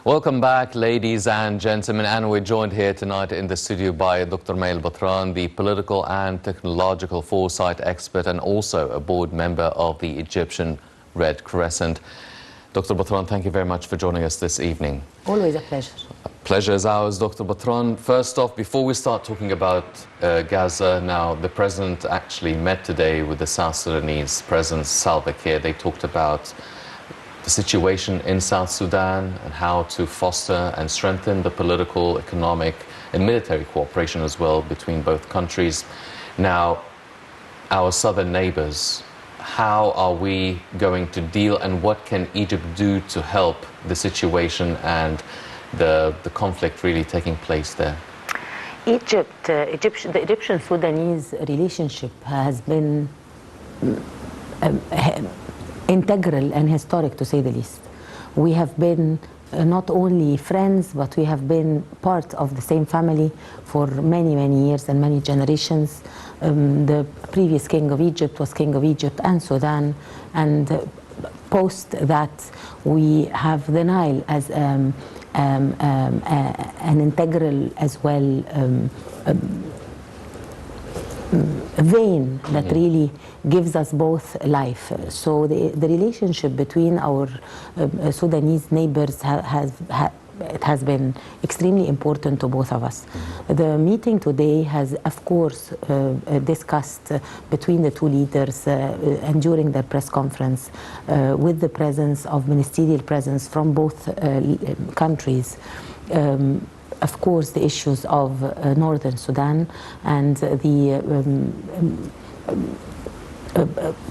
Welcome back, ladies and gentlemen, and we're joined here tonight in the studio by Dr. Batran, the political and technological foresight expert and also a board member of the Egyptian Red Crescent. Dr. Batran, thank you very much for joining us this evening. Always a pleasure. Pleasure is ours, Dr. Batran. First off, before we start talking about Gaza, now the President actually met today with the South Sudanese President Salva Kiir. They talked about the situation in South Sudan and how to foster and strengthen the political, economic and military cooperation as well between both countries. Now, our southern neighbors, how are we going to deal and what can Egypt do to help the situation and the conflict really taking place there? The Egyptian-Sudanese relationship has been integral and historic, to say the least. We have been not only friends, but we have been part of the same family for many, many years and many generations. The previous king of Egypt was king of Egypt and Sudan, and post that we have the Nile as an integral as well vein that really gives us both life. So the relationship between our Sudanese neighbors has been extremely important to both of us. The meeting today has, of course, discussed between the two leaders and during their press conference with the presence of ministerial presence from both countries. Of course, the issues of northern Sudan and the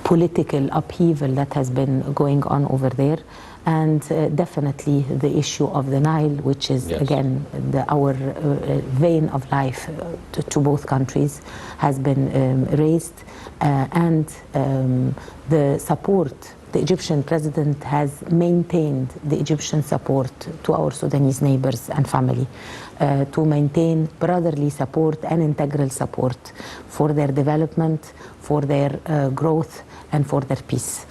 political upheaval that has been going on over there, and definitely the issue of the Nile, which is again our vein of life to both countries, has been raised, and the support. The Egyptian president has maintained the Egyptian support to our Sudanese neighbors and family, to maintain brotherly support and integral support for their development, for their growth, and for their peace.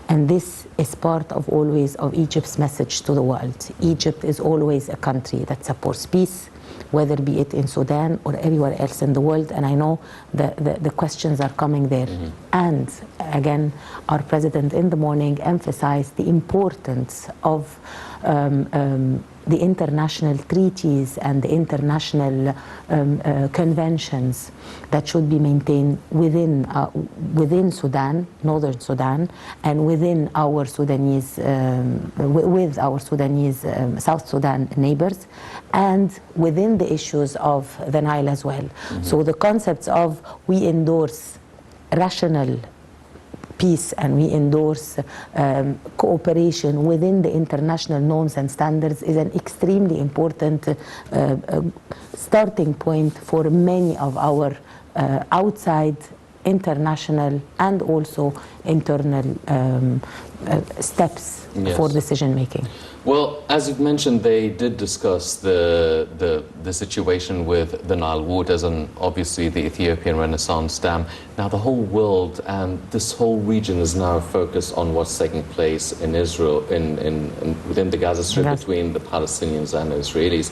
And this is part of always of Egypt's message to the world. Egypt is always a country that supports peace, whether be it in Sudan or anywhere else in the world, and I know the questions are coming there. And again, our president in the morning emphasized the importance of the international treaties and the international conventions that should be maintained within Sudan, northern Sudan, and within our Sudanese, with our Sudanese South Sudan neighbors, and within the issues of the Nile as well. So the concepts of we endorse rational peace and we endorse cooperation within the international norms and standards is an extremely important starting point for many of our outside international and also internal steps for decision making. Well, as you've mentioned, they did discuss the situation with the Nile waters and obviously the Ethiopian Renaissance Dam. Now the whole world and this whole region is now focused on what's taking place in Israel, within the Gaza Strip between the Palestinians and the Israelis.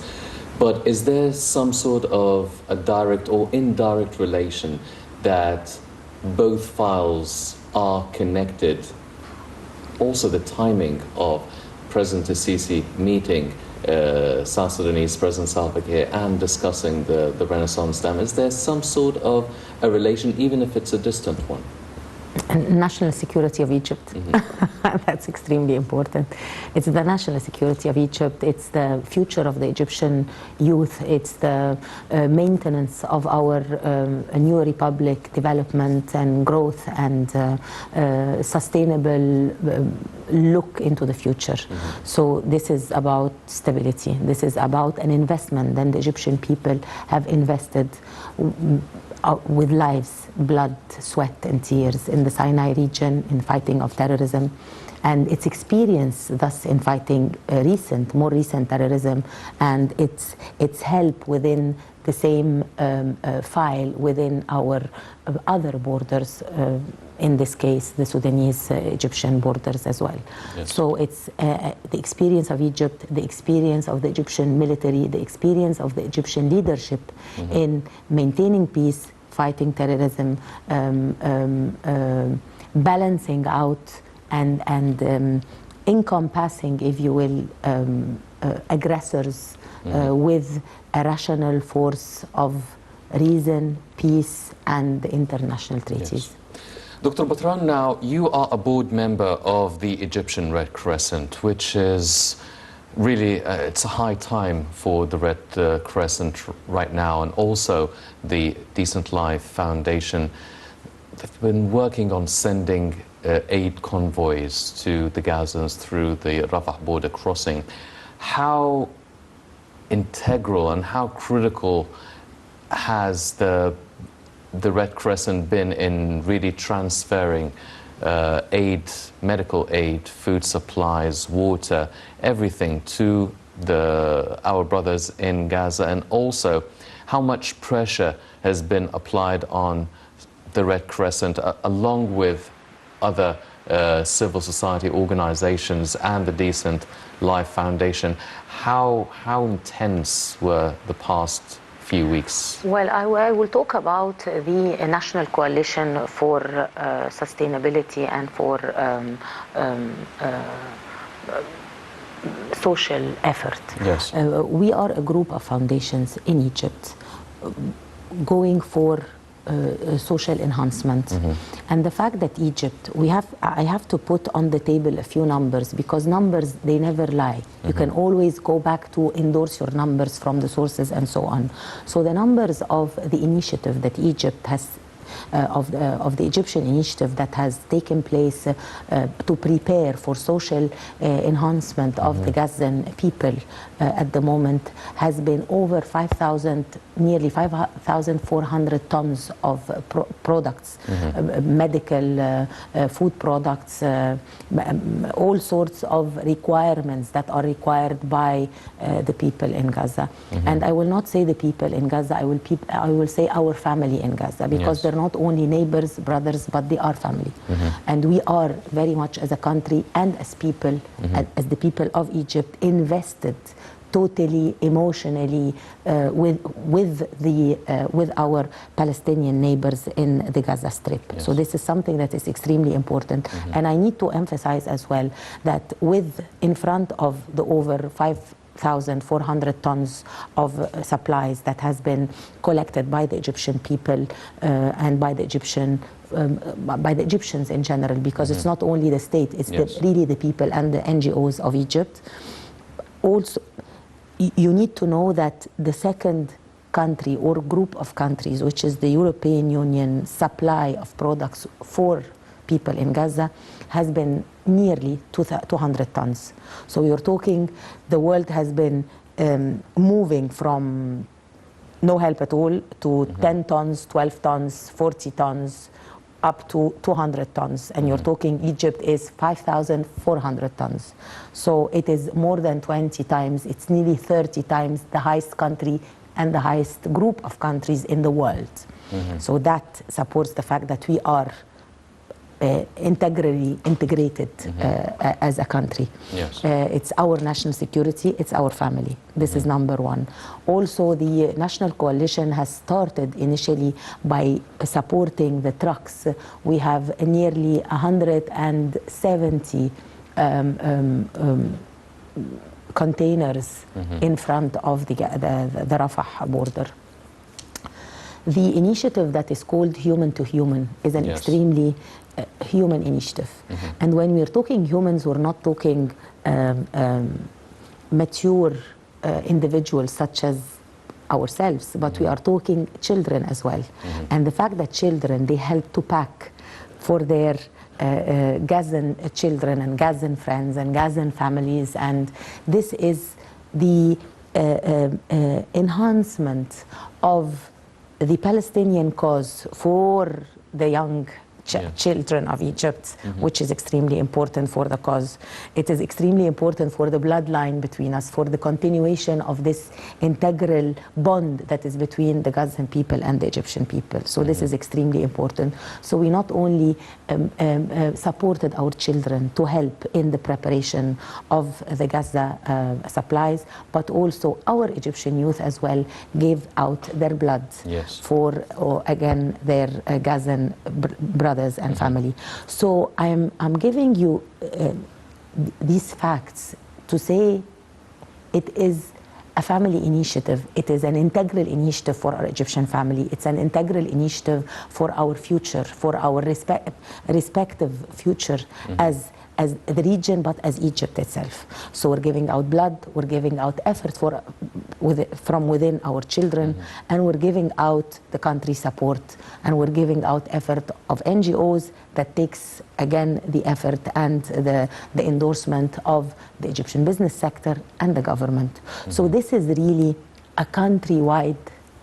But is there some sort of a direct or indirect relation that both files are connected? Also the timing of President Sisi meeting South Sudanese President Salva Kiir and discussing the Renaissance Dam. Is there some sort of a relation, even if it's a distant one? National security of Egypt. That's extremely important. It's the national security of Egypt. It's the future of the Egyptian youth. It's the maintenance of our new republic development and growth and sustainable look into the future. So this is about stability. This is about an investment that the Egyptian people have invested with lives, blood, sweat and tears in the Sinai region, in fighting of terrorism, and its experience thus in fighting more recent terrorism, and its help within the same file within our other borders, in this case the Sudanese-Egyptian borders as well. Yes. So it's the experience of Egypt, the experience of the Egyptian military, the experience of the Egyptian leadership in maintaining peace, fighting terrorism, balancing out and encompassing, if you will, aggressors with a rational force of reason, peace, and international treaties. Yes. Dr. Batran, now you are a board member of the Egyptian Red Crescent, which is really, it's a high time for the Red Crescent right now, and also the Decent Life Foundation. They've been working on sending aid convoys to the Gazans through the Rafah border crossing. How integral and how critical has the Red Crescent been in really transferring aid, medical aid, food supplies, water, everything to our brothers in Gaza, and also how much pressure has been applied on the Red Crescent along with other civil society organizations and the Decent Life Foundation? How intense were the past few weeks? Well, I will talk about the National Coalition for Sustainability and for social effort. Yes. We are a group of foundations in Egypt going for social enhancement. And the fact that Egypt, I have to put on the table a few numbers, because numbers, they never lie. You can always go back to endorse your numbers from the sources and so on. So the numbers of the initiative that Egypt has of the Egyptian initiative that has taken place to prepare for social enhancement of the Gazan people at the moment has been over 5,000, nearly 5,400 tons of products, medical, food products, all sorts of requirements that are required by the people in Gaza. And I will not say the people in Gaza, I will say our family in Gaza, because they're not only neighbors, brothers, but they are family. And we are very much, as a country and as people, as the people of Egypt, invested totally emotionally with our Palestinian neighbors in the Gaza Strip. Yes. So this is something that is extremely important. And I need to emphasize as well that in front of the over 5,400 tons of supplies that has been collected by the Egyptian people and by the Egyptians in general, because it's not only the state, it's really the people and the NGOs of Egypt. Also, you need to know that the second country or group of countries, which is the European Union supply of products for people in Gaza, has been nearly 200 tons. So you're talking, the world has been moving from no help at all to 10 tons, 12 tons, 40 tons, up to 200 tons. And you're talking Egypt is 5,400 tons. So it is more than 20 times, it's nearly 30 times the highest country and the highest group of countries in the world. So that supports the fact that we are integrated as a country. Yes. It's our national security, it's our family. This is number one. Also, the National Coalition has started initially by supporting the trucks. We have nearly 170 containers in front of the Rafah border. The initiative that is called Human to Human is an extremely human initiative. And when we're talking humans, we're not talking mature individuals such as ourselves, but we are talking children as well. And the fact that children, they help to pack for their Gazan children and Gazan friends and Gazan families, and this is the enhancement of the Palestinian cause for the young children of Egypt, which is extremely important for the cause. It is extremely important for the bloodline between us, for the continuation of this integral bond that is between the Gazan people and the Egyptian people. So this is extremely important. So we not only supported our children to help in the preparation of the Gaza supplies, but also our Egyptian youth as well gave out their blood for, again, their Gazan brothers and family. So I'm giving you these facts to say it is a family initiative. It is an integral initiative for our Egyptian family. It's an integral initiative for our future, for our respective future as the region, but as Egypt itself. So we're giving out blood, we're giving out effort from within our children, and we're giving out the country support, and we're giving out effort of NGOs that takes, again, the effort and the endorsement of the Egyptian business sector and the government. So this is really a countrywide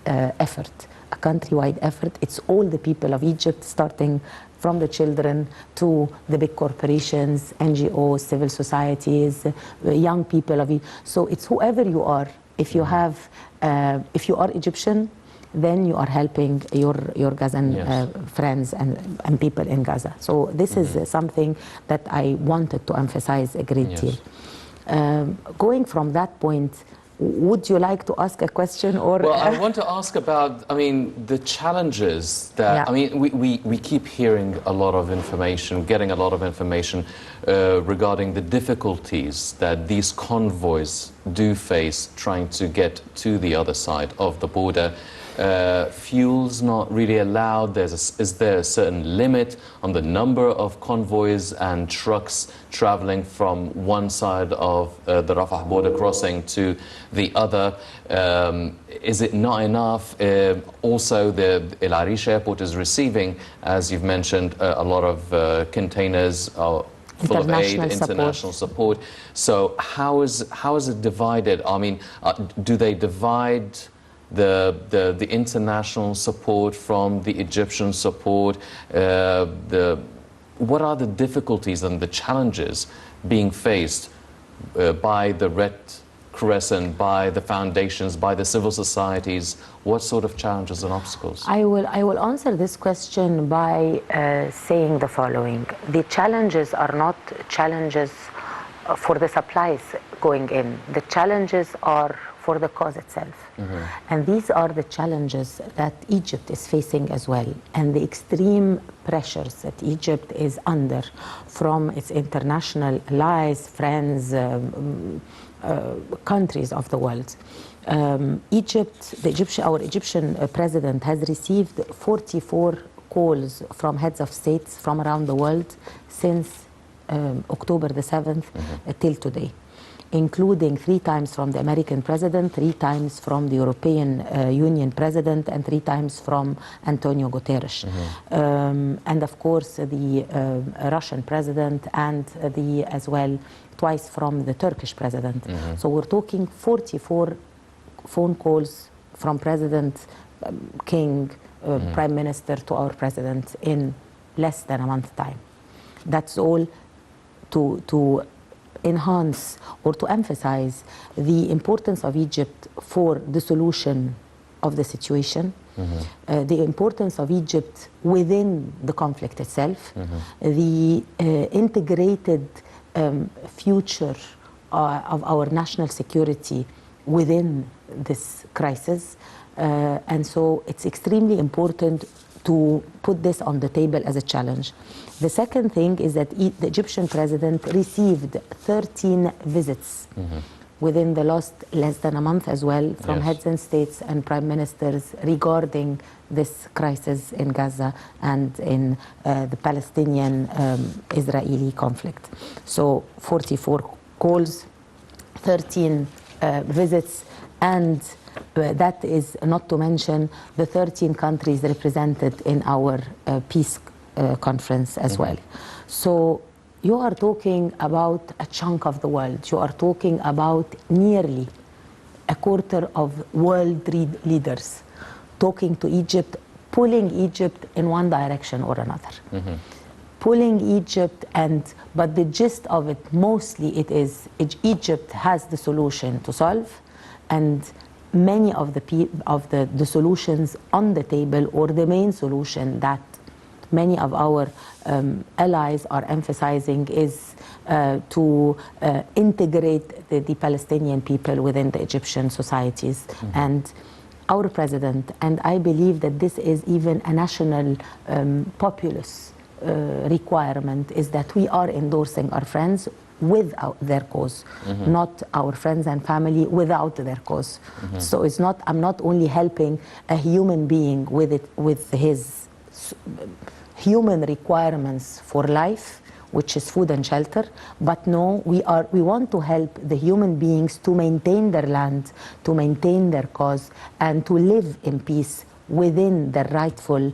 effort. A countrywide effort. It's all the people of Egypt, starting from the children to the big corporations, NGOs, civil societies, young people of Egypt. So it's whoever you are. If you have, if you are Egyptian, then you are helping your Gazan friends and people in Gaza. So this is something that I wanted to emphasize a great deal. Going from that point, would you like to ask a question? Or well, I want to ask about, I mean, the challenges that, I mean, we keep hearing a lot of information, getting a lot of information regarding the difficulties that these convoys do face trying to get to the other side of the border. Fuel's not really allowed. Is there a certain limit on the number of convoys and trucks traveling from one side of the Rafah border crossing to the other? Is it not enough? Also, the El Arish airport is receiving, as you've mentioned, a lot of containers full of aid, international support. So how is it divided? I mean, do they divide the international support from the Egyptian support? What are the difficulties and the challenges being faced by the Red Crescent, by the foundations, by the civil societies? What sort of challenges and obstacles? I will answer this question by saying the following. The challenges are not challenges for the supplies going in. The challenges are for the cause itself. And these are the challenges that Egypt is facing as well, and the extreme pressures that Egypt is under from its international allies, friends, countries of the world. Our Egyptian president has received 44 calls from heads of states from around the world since October the 7th till today, including 3 times from the American president, 3 times from the European Union president, and 3 times from Antonio Guterres. And of course the Russian president, and as well twice from the Turkish president. So we're talking 44 phone calls from President King, Prime Minister, to our president in less than a month's time. That's all to enhance or to emphasize the importance of Egypt for the solution of the situation, the importance of Egypt within the conflict itself, the integrated future of our national security within this crisis. And so it's extremely important to put this on the table as a challenge. The second thing is that the Egyptian president received 13 visits within the last less than a month as well from heads and states and prime ministers regarding this crisis in Gaza and in the Palestinian-Israeli conflict. So 44 calls, 13 visits, and that is not to mention the 13 countries represented in our peace conference as well. So you are talking about a chunk of the world. You are talking about nearly a quarter of world leaders talking to Egypt pulling Egypt in one direction or another. Pulling Egypt, but the gist of it, mostly it is Egypt has the solution to solve, and many of the solutions on the table, or the main solution that many of our allies are emphasizing, is to integrate the Palestinian people within the Egyptian societies. And our president, and I believe that this is even a national populace requirement, is that we are endorsing our friends without their cause, not our friends and family without their cause. So it's not, I'm not only helping a human being with his human requirements for life, which is food and shelter, but no, we want to help the human beings to maintain their land, to maintain their cause, and to live in peace within the rightful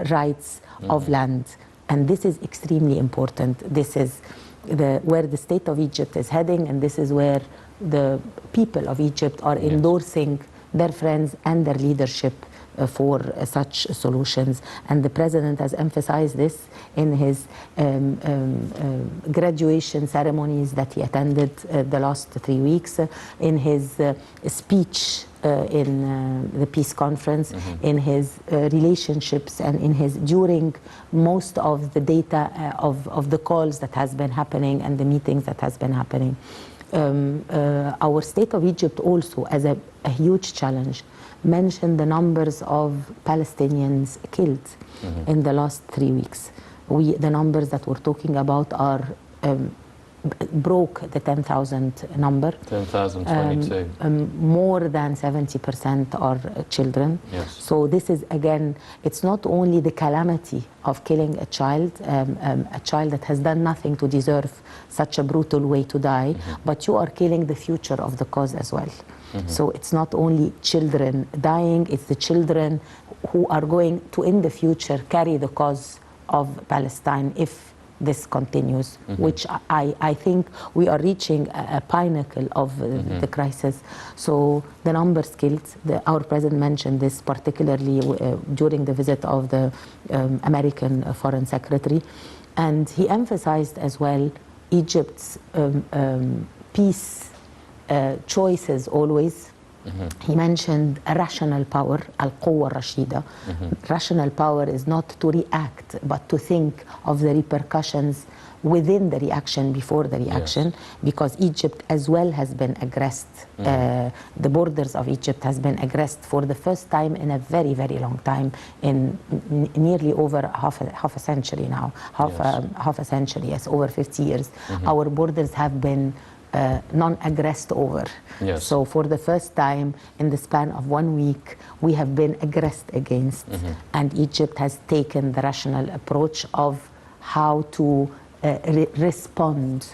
rights of land. And this is extremely important. This is where the state of Egypt is heading, and this is where the people of Egypt are endorsing their friends and their leadership for such solutions. And the president has emphasized this in his graduation ceremonies that he attended the last 3 weeks, in his speech in the peace conference, in his relationships, and in his during most of the data of the calls that has been happening and the meetings that has been happening. Our state of Egypt also, as a huge challenge, mentioned the numbers of Palestinians killed in the last 3 weeks. The numbers that we're talking about are broke the 10,000 number. 10,022. More than 70% are children. Yes. So this is, again, it's not only the calamity of killing a child that has done nothing to deserve such a brutal way to die, but you are killing the future of the cause as well. So it's not only children dying, it's the children who are going to, in the future, carry the cause of Palestine if this continues, which I think we are reaching a pinnacle of the crisis. So the numbers killed, our president mentioned this particularly during the visit of the American Foreign Secretary, and he emphasized as well Egypt's peace choices always. He mentioned a rational power, al-Quwwa Rashida. Rational power is not to react, but to think of the repercussions within the reaction, before the reaction, because Egypt as well has been aggressed. The borders of Egypt has been aggressed for the first time in a very, very long time, in nearly over half a century now, half a century, yes, over 50 years. Our borders have been non-aggressed over. Yes. So for the first time in the span of 1 week, we have been aggressed against, and Egypt has taken the rational approach of how to respond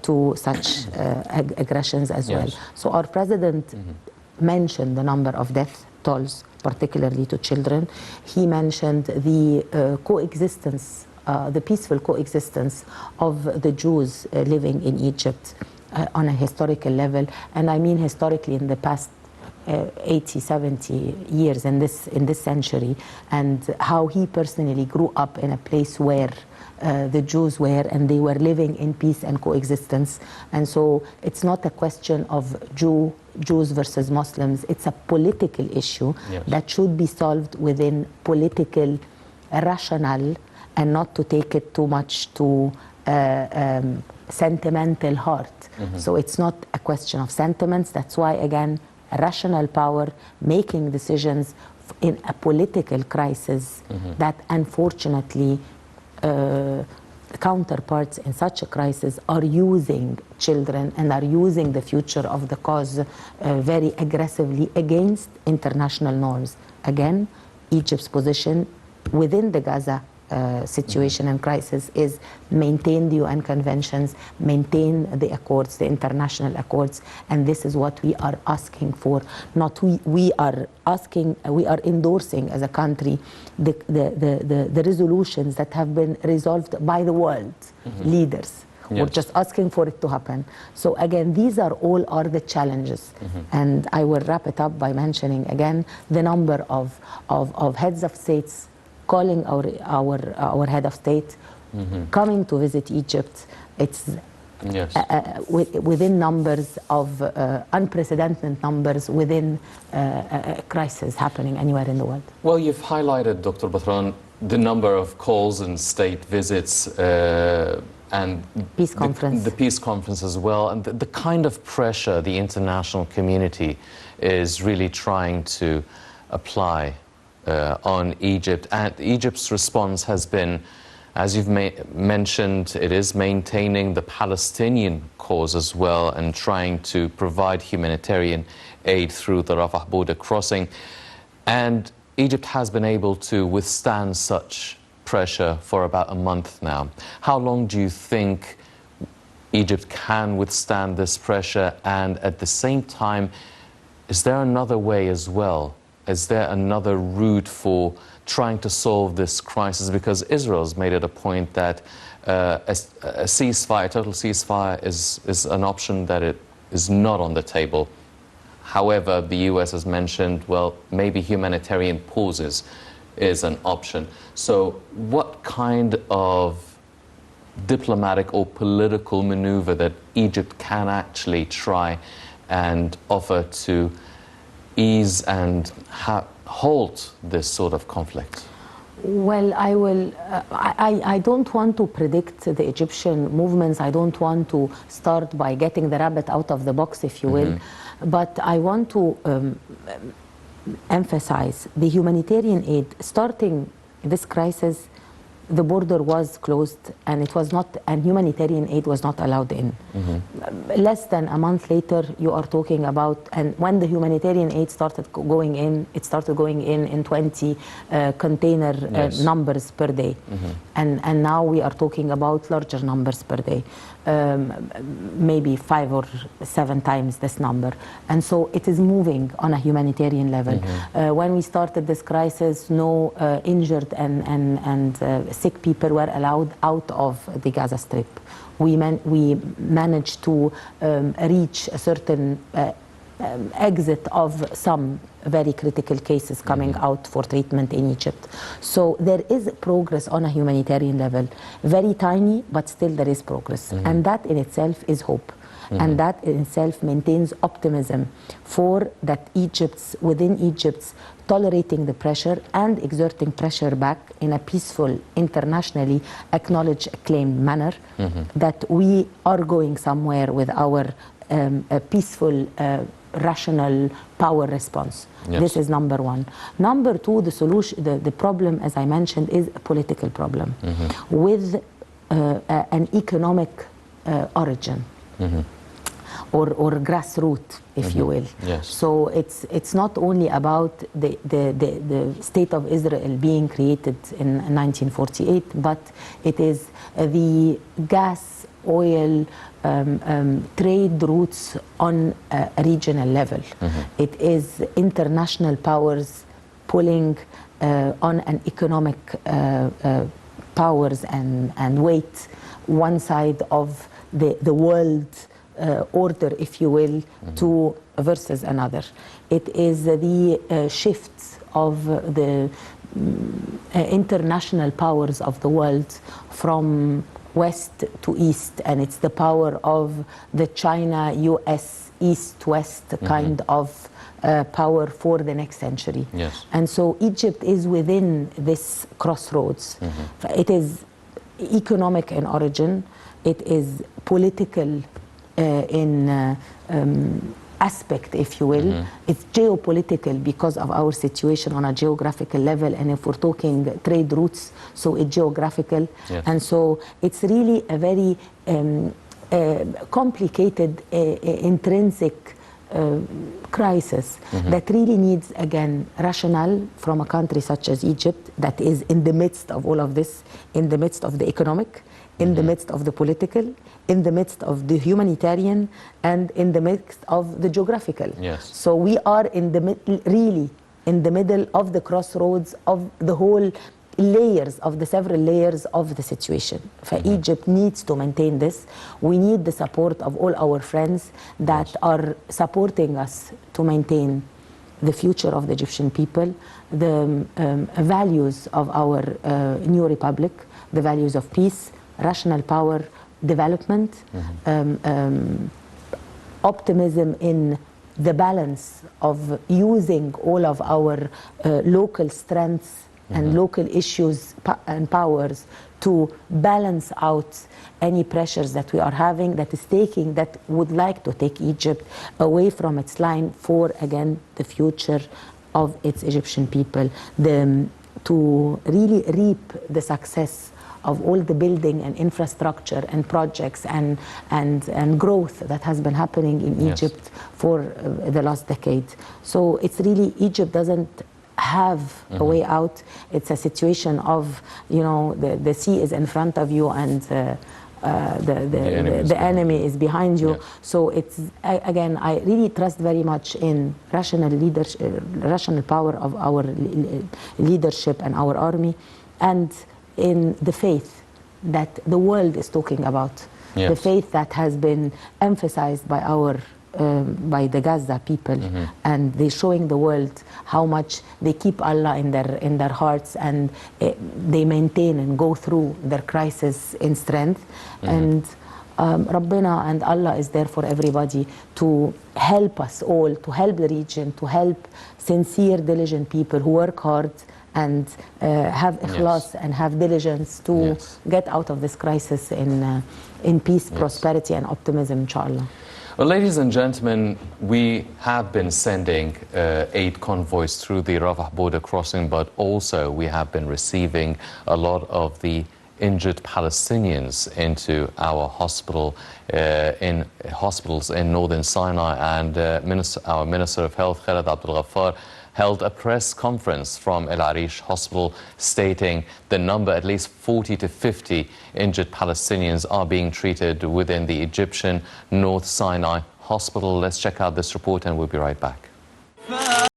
to such aggressions as well. So our president mentioned the number of death tolls, particularly to children. He mentioned the coexistence, the peaceful coexistence of the Jews living in Egypt on a historical level, and I mean historically in the past 80, 70 years in this century, and how he personally grew up in a place where the Jews were, and they were living in peace and coexistence. And so it's not a question of Jews versus Muslims, it's a political issue that should be solved within political rationale, and not to take it too much to sentimental heart. So it's not a question of sentiments. That's why, again, a rational power making decisions in a political crisis that unfortunately counterparts in such a crisis are using children and are using the future of the cause very aggressively against international norms. Again, Egypt's position within the Gaza situation and crisis is maintain the UN conventions, maintain the accords, the international accords, and this is what we are asking for. Not we are endorsing as a country the resolutions that have been resolved by the world leaders. We're Yes. just asking for it to happen. So again, these are the challenges. And I will wrap it up by mentioning again the number of heads of states calling our head of state, coming to visit Egypt. It's Yes. within numbers of unprecedented numbers within a crisis happening anywhere in the world. Well, you've highlighted, Dr. Batran, the number of calls and state visits and Peace conference. the peace conference as well, and the kind of pressure the international community is really trying to apply on Egypt. And Egypt's response has been, as you've mentioned, it is maintaining the Palestinian cause as well and trying to provide humanitarian aid through the Rafah border crossing. And Egypt has been able to withstand such pressure for about a month now. How long do you think Egypt can withstand this pressure? And at the same time, is there another way as well? Is there another route for trying to solve this crisis? Because Israel's made it a point that a ceasefire, a total ceasefire is an option that it is not on the table. However, the US has mentioned, well, maybe humanitarian pauses is an option. So what kind of diplomatic or political maneuver that Egypt can actually try and offer to ease and halt this sort of conflict? Well, I don't want to predict the Egyptian movements. I don't want to start by getting the rabbit out of the box, if you will. But I want to emphasize the humanitarian aid. Starting this crisis, the border was closed and it was not, and humanitarian aid was not allowed in. Less than a month later, you are talking about, and when the humanitarian aid started going in, it started going in 20 container numbers per day. And now we are talking about larger numbers per day. Maybe 5 or 7 times this number. And so it is moving on a humanitarian level. When we started this crisis, no injured and sick people were allowed out of the Gaza Strip. We managed to reach a certain exit of some very critical cases coming out for treatment in Egypt. So there is progress on a humanitarian level. Very tiny, but still there is progress. And that in itself is hope. And that in itself maintains optimism for that within Egypt's tolerating the pressure and exerting pressure back in a peaceful, internationally acknowledged, acclaimed manner, that we are going somewhere with our peaceful, rational power response. This is number one. Number two, the solution, the problem, as I mentioned, is a political problem with an economic origin. Or grassroots, if you will. So it's not only about the state of Israel being created in 1948, but it is the gas, oil, trade routes on a regional level. It is international powers pulling on an economic powers and weight one side of the world order, if you will, to versus another. It is the shifts of the international powers of the world from west to east, and it's the power of the China-US east-west kind of power for the next century. And so Egypt is within this crossroads. It is economic in origin, it is political in aspect, if you will. It's geopolitical because of our situation on a geographical level, and if we're talking trade routes, so it's geographical. And so it's really a very complicated, intrinsic crisis that really needs, again, rationale from a country such as Egypt that is in the midst of all of this, in the midst of the economic, in the midst of the political, in the midst of the humanitarian, and in the midst of the geographical. So we are in the really in the middle of the crossroads of the whole layers of the several layers of the situation. Egypt needs to maintain this. We need the support of all our friends that are supporting us to maintain the future of the Egyptian people, the values of our new republic, the values of peace, rational power, development, optimism in the balance of using all of our local strengths and local issues and powers to balance out any pressures that we are having that would like to take Egypt away from its line for, again, the future of its Egyptian people, to really reap the success of all the building and infrastructure and projects and growth that has been happening in Egypt for the last decade. So it's really, Egypt doesn't have a way out. It's a situation of, the sea is in front of you and the enemy is behind you. Yes. So it's, again, I really trust very much in rational leadership, rational power of our leadership and our army, and in the faith that the world is talking about. Yes. The faith that has been emphasized by by the Gaza people, and they're showing the world how much they keep Allah in their hearts, and they maintain and go through their crisis in strength. And Rabbina and Allah is there for everybody to help us all, to help the region, to help sincere, diligent people who work hard and have ikhlas and have diligence to get out of this crisis in peace, prosperity, and optimism, inshallah. Well, ladies and gentlemen, we have been sending aid convoys through the Rafah border crossing, but also we have been receiving a lot of the injured Palestinians into our hospitals in northern Sinai. And our Minister of Health, Khaled Abdul Ghaffar, held a press conference from El Arish Hospital stating the number, at least 40 to 50 injured Palestinians are being treated within the Egyptian North Sinai Hospital. Let's check out this report and we'll be right back.